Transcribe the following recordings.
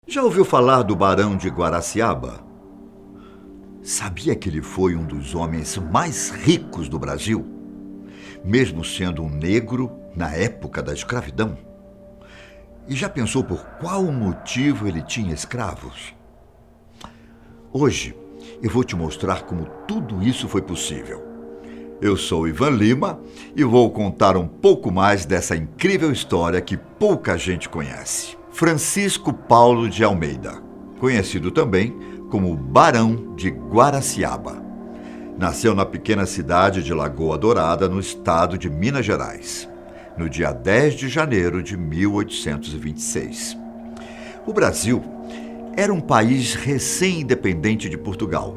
Já ouviu falar do Barão de Guaraciaba? Sabia que ele foi um dos homens mais ricos do Brasil, mesmo sendo um negro na época da escravidão? E já pensou por qual motivo ele tinha escravos? Hoje eu vou te mostrar como tudo isso foi possível. Eu sou Ivan Lima e vou contar um pouco mais dessa incrível história que pouca gente conhece. Francisco Paulo de Almeida, conhecido também como Barão de Guaraciaba. Nasceu na pequena cidade de Lagoa Dourada, no estado de Minas Gerais, no dia 10 de janeiro de 1826. O Brasil era um país recém-independente de Portugal,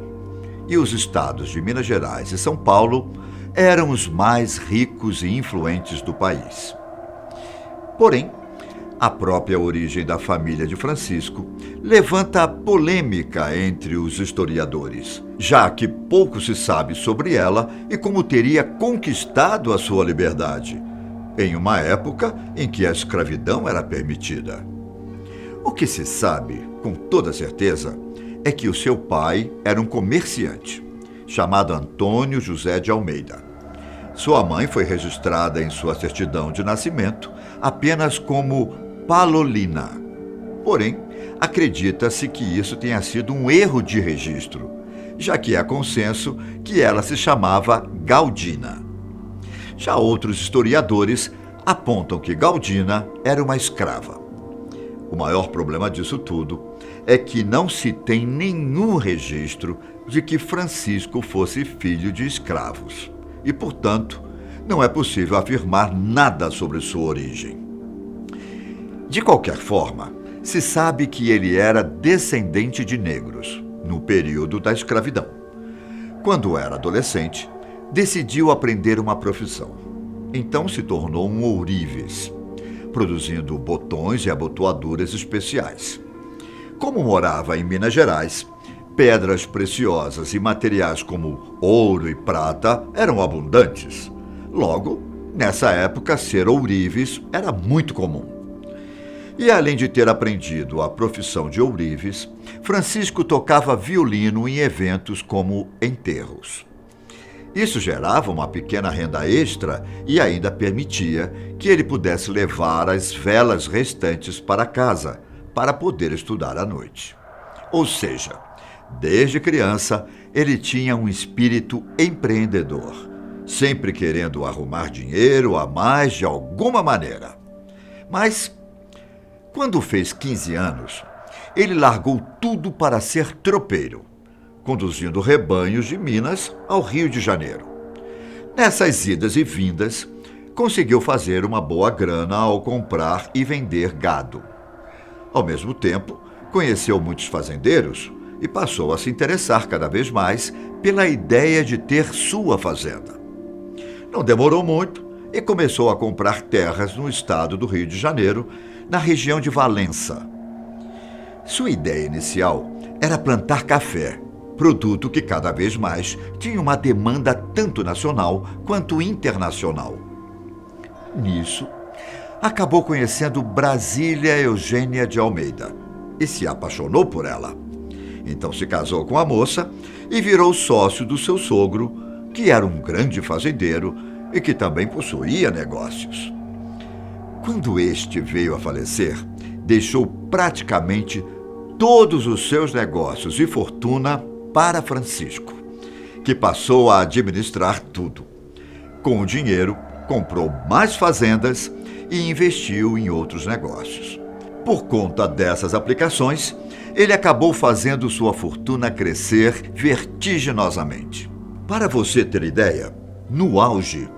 e os estados de Minas Gerais e São Paulo eram os mais ricos e influentes do país. Porém, a própria origem da família de Francisco levanta polêmica entre os historiadores, já que pouco se sabe sobre ela e como teria conquistado a sua liberdade, em uma época em que a escravidão era permitida. O que se sabe, com toda certeza, é que o seu pai era um comerciante, chamado Antônio José de Almeida. Sua mãe foi registrada em sua certidão de nascimento apenas como Palolina. Porém, acredita-se que isso tenha sido um erro de registro, já que há consenso que ela se chamava Galdina. Já outros historiadores apontam que Galdina era uma escrava. O maior problema disso tudo é que não se tem nenhum registro de que Francisco fosse filho de escravos e, portanto, não é possível afirmar nada sobre sua origem. De qualquer forma, se sabe que ele era descendente de negros, no período da escravidão. Quando era adolescente, decidiu aprender uma profissão. Então se tornou um ourives, produzindo botões e abotoaduras especiais. Como morava em Minas Gerais, pedras preciosas e materiais como ouro e prata eram abundantes. Logo, nessa época, ser ourives era muito comum. E além de ter aprendido a profissão de ourives, Francisco tocava violino em eventos como enterros. Isso gerava uma pequena renda extra e ainda permitia que ele pudesse levar as velas restantes para casa, para poder estudar à noite. Ou seja, desde criança, ele tinha um espírito empreendedor, sempre querendo arrumar dinheiro a mais de alguma maneira. Mas, quando fez 15 anos, ele largou tudo para ser tropeiro, conduzindo rebanhos de Minas ao Rio de Janeiro. Nessas idas e vindas, conseguiu fazer uma boa grana ao comprar e vender gado. Ao mesmo tempo, conheceu muitos fazendeiros e passou a se interessar cada vez mais pela ideia de ter sua fazenda. Não demorou muito e começou a comprar terras no estado do Rio de Janeiro, na região de Valença. Sua ideia inicial era plantar café, produto que cada vez mais tinha uma demanda tanto nacional quanto internacional. Nisso, acabou conhecendo Brasília Eugênia de Almeida e se apaixonou por ela. Então se casou com a moça e virou sócio do seu sogro, que era um grande fazendeiro e que também possuía negócios. Quando este veio a falecer, deixou praticamente todos os seus negócios e fortuna para Francisco, que passou a administrar tudo. Com o dinheiro, comprou mais fazendas e investiu em outros negócios. Por conta dessas aplicações, ele acabou fazendo sua fortuna crescer vertiginosamente. Para você ter ideia, no auge,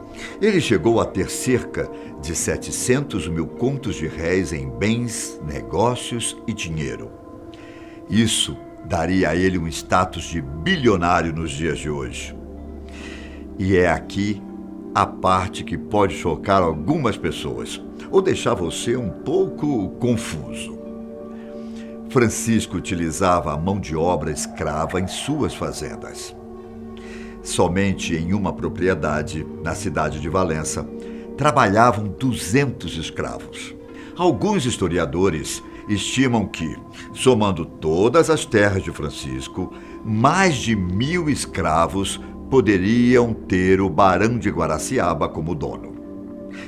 ele chegou a ter cerca de 700 mil contos de réis em bens, negócios e dinheiro. Isso daria a ele um status de bilionário nos dias de hoje. E é aqui a parte que pode chocar algumas pessoas ou deixar você um pouco confuso. Francisco utilizava a mão de obra escrava em suas fazendas. Somente em uma propriedade, na cidade de Valença, trabalhavam 200 escravos. Alguns historiadores estimam que, somando todas as terras de Francisco, mais de 1.000 escravos poderiam ter o Barão de Guaraciaba como dono.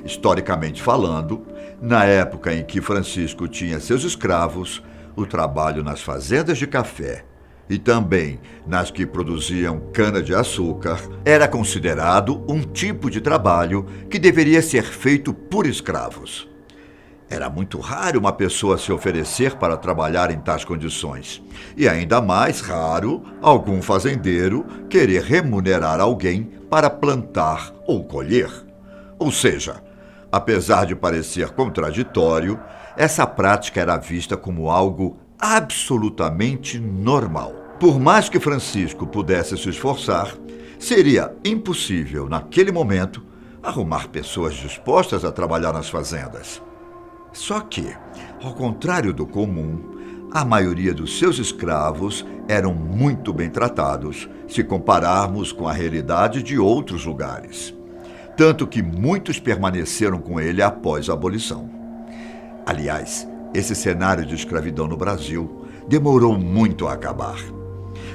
Historicamente falando, na época em que Francisco tinha seus escravos, o trabalho nas fazendas de café e também nas que produziam cana-de-açúcar era considerado um tipo de trabalho que deveria ser feito por escravos. Era muito raro uma pessoa se oferecer para trabalhar em tais condições. E ainda mais raro algum fazendeiro querer remunerar alguém para plantar ou colher. Ou seja, apesar de parecer contraditório, essa prática era vista como algo absolutamente normal. Por mais que Francisco pudesse se esforçar, seria impossível, naquele momento, arrumar pessoas dispostas a trabalhar nas fazendas. Só que, ao contrário do comum, a maioria dos seus escravos eram muito bem tratados, se compararmos com a realidade de outros lugares. Tanto que muitos permaneceram com ele após a abolição. Aliás, esse cenário de escravidão no Brasil demorou muito a acabar.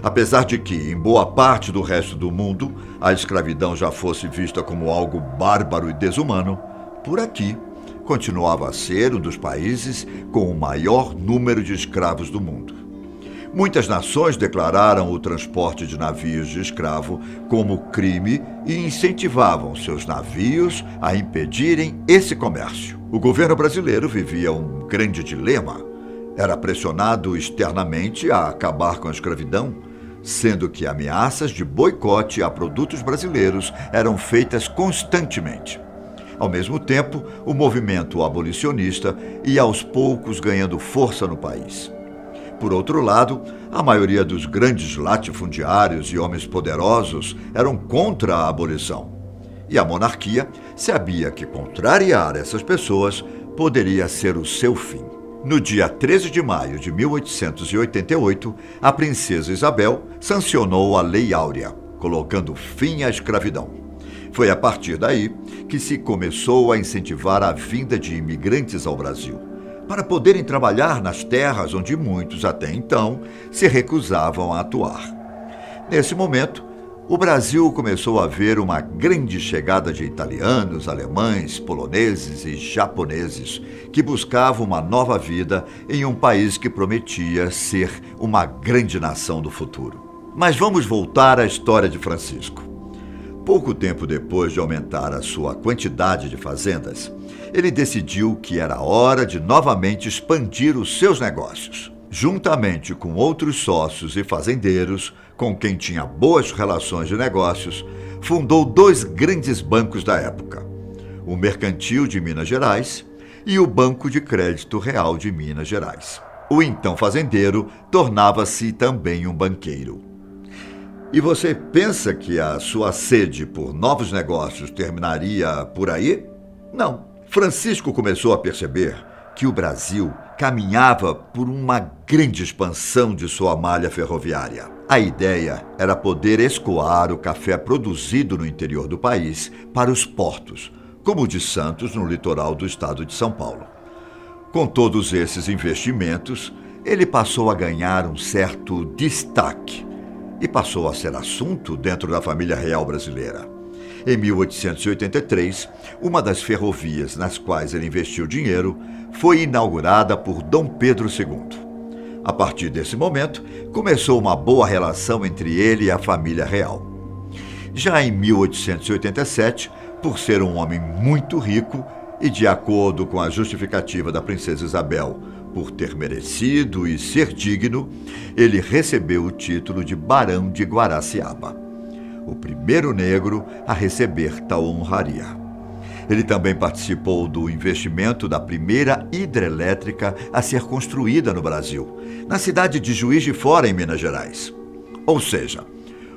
Apesar de que, em boa parte do resto do mundo, a escravidão já fosse vista como algo bárbaro e desumano, por aqui, continuava a ser um dos países com o maior número de escravos do mundo. Muitas nações declararam o transporte de navios de escravo como crime e incentivavam seus navios a impedirem esse comércio. O governo brasileiro vivia um grande dilema. Era pressionado externamente a acabar com a escravidão, sendo que ameaças de boicote a produtos brasileiros eram feitas constantemente. Ao mesmo tempo, o movimento abolicionista ia aos poucos ganhando força no país. Por outro lado, a maioria dos grandes latifundiários e homens poderosos eram contra a abolição. E a monarquia sabia que contrariar essas pessoas poderia ser o seu fim. No dia 13 de maio de 1888, a princesa Isabel sancionou a Lei Áurea, colocando fim à escravidão. Foi a partir daí que se começou a incentivar a vinda de imigrantes ao Brasil, para poderem trabalhar nas terras onde muitos, até então, se recusavam a atuar. Nesse momento, o Brasil começou a ver uma grande chegada de italianos, alemães, poloneses e japoneses que buscavam uma nova vida em um país que prometia ser uma grande nação do futuro. Mas vamos voltar à história de Francisco. Pouco tempo depois de aumentar a sua quantidade de fazendas, ele decidiu que era hora de novamente expandir os seus negócios. Juntamente com outros sócios e fazendeiros, com quem tinha boas relações de negócios, fundou 2 grandes bancos da época: o Mercantil de Minas Gerais e o Banco de Crédito Real de Minas Gerais. O então fazendeiro tornava-se também um banqueiro. E você pensa que a sua sede por novos negócios terminaria por aí? Não. Francisco começou a perceber que o Brasil caminhava por uma grande expansão de sua malha ferroviária. A ideia era poder escoar o café produzido no interior do país para os portos, como o de Santos, no litoral do estado de São Paulo. Com todos esses investimentos, ele passou a ganhar um certo destaque e passou a ser assunto dentro da família real brasileira. Em 1883, uma das ferrovias nas quais ele investiu dinheiro foi inaugurada por Dom Pedro II. A partir desse momento, começou uma boa relação entre ele e a família real. Já em 1887, por ser um homem muito rico e de acordo com a justificativa da princesa Isabel, por ter merecido e ser digno, ele recebeu o título de Barão de Guaraciaba, o primeiro negro a receber tal honraria. Ele também participou do investimento da primeira hidrelétrica a ser construída no Brasil, na cidade de Juiz de Fora, em Minas Gerais. Ou seja,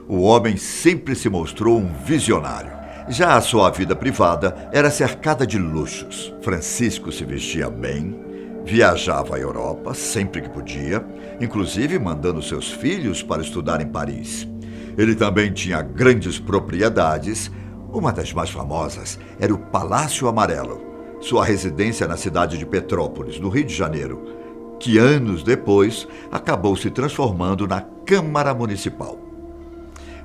o homem sempre se mostrou um visionário. Já a sua vida privada era cercada de luxos. Francisco se vestia bem, viajava à Europa sempre que podia, inclusive mandando seus filhos para estudar em Paris. Ele também tinha grandes propriedades. Uma das mais famosas era o Palácio Amarelo, sua residência na cidade de Petrópolis, no Rio de Janeiro, que anos depois acabou se transformando na Câmara Municipal.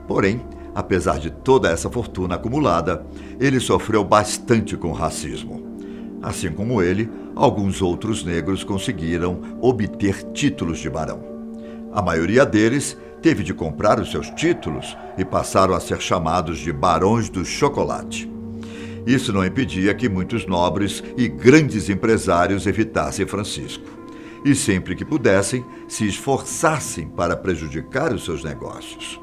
Porém, apesar de toda essa fortuna acumulada, ele sofreu bastante com o racismo. Assim como ele, alguns outros negros conseguiram obter títulos de barão. A maioria deles teve de comprar os seus títulos e passaram a ser chamados de barões do chocolate. Isso não impedia que muitos nobres e grandes empresários evitassem Francisco e, sempre que pudessem, se esforçassem para prejudicar os seus negócios.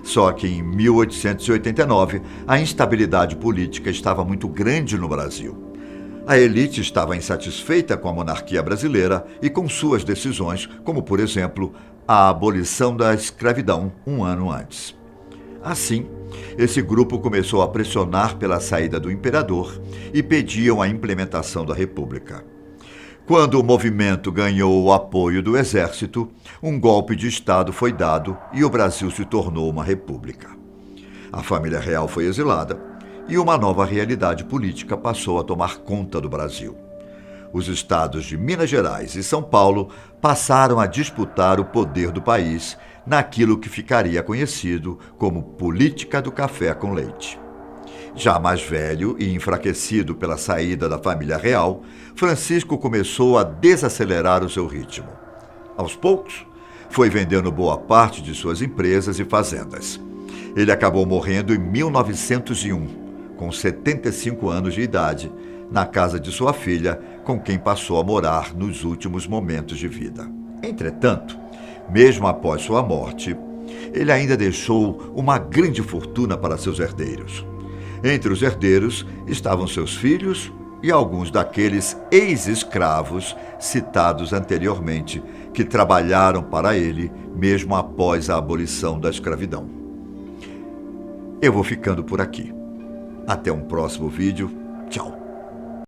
Só que em 1889, a instabilidade política estava muito grande no Brasil. A elite estava insatisfeita com a monarquia brasileira e com suas decisões, como, por exemplo, a abolição da escravidão um ano antes. Assim, esse grupo começou a pressionar pela saída do imperador e pediam a implementação da República. Quando o movimento ganhou o apoio do exército, um golpe de Estado foi dado e o Brasil se tornou uma república. A família real foi exilada e uma nova realidade política passou a tomar conta do Brasil. Os estados de Minas Gerais e São Paulo passaram a disputar o poder do país naquilo que ficaria conhecido como política do café com leite. Já mais velho e enfraquecido pela saída da família real, Francisco começou a desacelerar o seu ritmo. Aos poucos, foi vendendo boa parte de suas empresas e fazendas. Ele acabou morrendo em 1901, com 75 anos de idade, na casa de sua filha, com quem passou a morar nos últimos momentos de vida. Entretanto, mesmo após sua morte, ele ainda deixou uma grande fortuna para seus herdeiros. Entre os herdeiros estavam seus filhos e alguns daqueles ex-escravos citados anteriormente, que trabalharam para ele mesmo após a abolição da escravidão. Eu vou ficando por aqui. Até um próximo vídeo. Tchau.